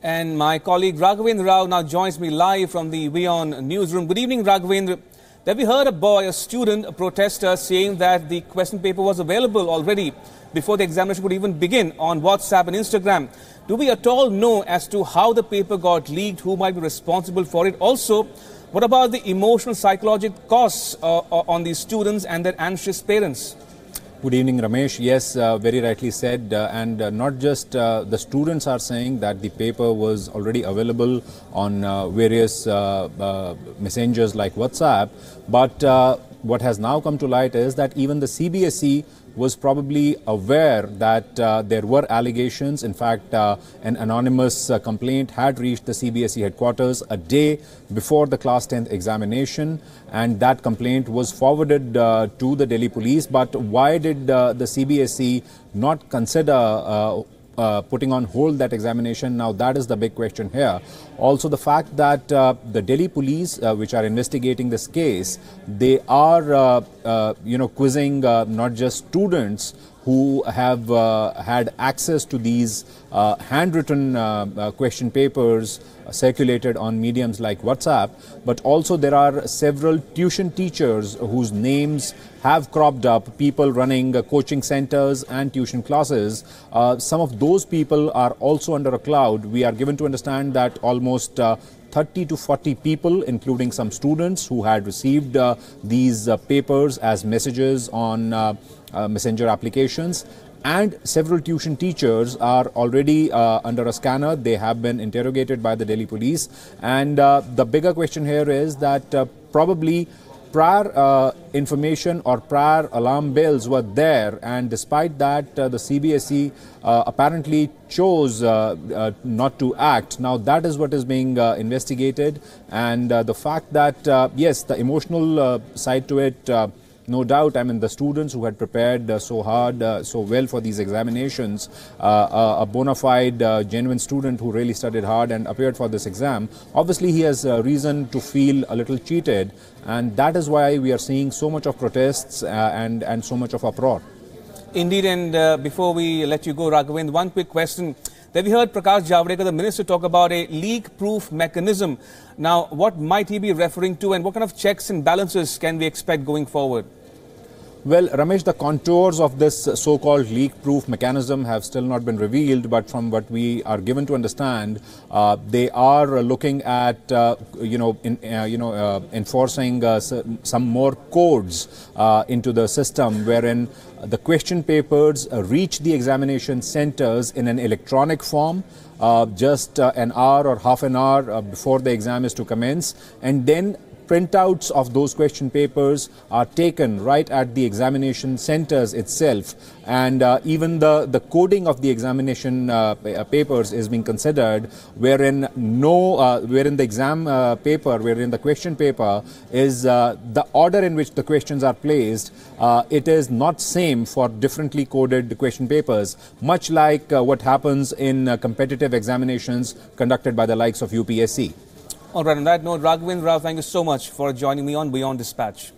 And my colleague Raghavendra Rao now joins me live from the WION newsroom. Good evening, Raghavendra. Have we heard a boy, a student, a protester saying that the question paper was available already before the examination could even begin on WhatsApp and Instagram? Do we at all know as to how the paper got leaked, who might be responsible for it? Also, what about the emotional, psychological costs on these students and their anxious parents? Good evening, Ramesh. Yes, very rightly said. And not just the students are saying that the paper was already available on various messengers like WhatsApp. But what has now come to light is that even the CBSE was probably aware that there were allegations. In fact, an anonymous complaint had reached the CBSE headquarters a day before the class 10th examination, and that complaint was forwarded to the Delhi police. But why did the CBSE not consider putting on hold that examination? Now that is the big question here. Also the fact that the Delhi police, which are investigating this case, they are quizzing not just students who have had access to these handwritten question papers circulated on mediums like WhatsApp, but also there are several tuition teachers whose names have cropped up, people running coaching centers and tuition classes. Some of those people are also under a cloud. We are given to understand that almost 30 to 40 people, including some students who had received these papers as messages on messenger applications, and several tuition teachers are already under a scanner. They have been interrogated by the Delhi police. And the bigger question here is that probably prior information or prior alarm bells were there, and despite that the CBSE apparently chose not to act. Now that is what is being investigated, and the fact that yes, the emotional side to it, no doubt. I mean, the students who had prepared so hard, so well for these examinations, a bona fide, genuine student who really studied hard and appeared for this exam, obviously he has reason to feel a little cheated, and that is why we are seeing so much of protests and so much of uproar. Indeed, and before we let you go, Raghavendra, one quick question. Then we heard Prakash Javadekar, the minister, talk about a leak-proof mechanism. Now, what might he be referring to, and what kind of checks and balances can we expect going forward? Well, Ramesh, the contours of this so-called leak-proof mechanism have still not been revealed, but from what we are given to understand, they are looking at, enforcing some more codes into the system, wherein the question papers reach the examination centers in an electronic form just an hour or half an hour before the exam is to commence, and then printouts of those question papers are taken right at the examination centers itself, and even the coding of the examination papers is being considered, wherein wherein the exam paper, wherein the question paper is the order in which the questions are placed, it is not same for differently coded question papers, much like what happens in competitive examinations conducted by the likes of UPSC. All right, on that note, Raghavendra Rao, thank you so much for joining me on WION Dispatch.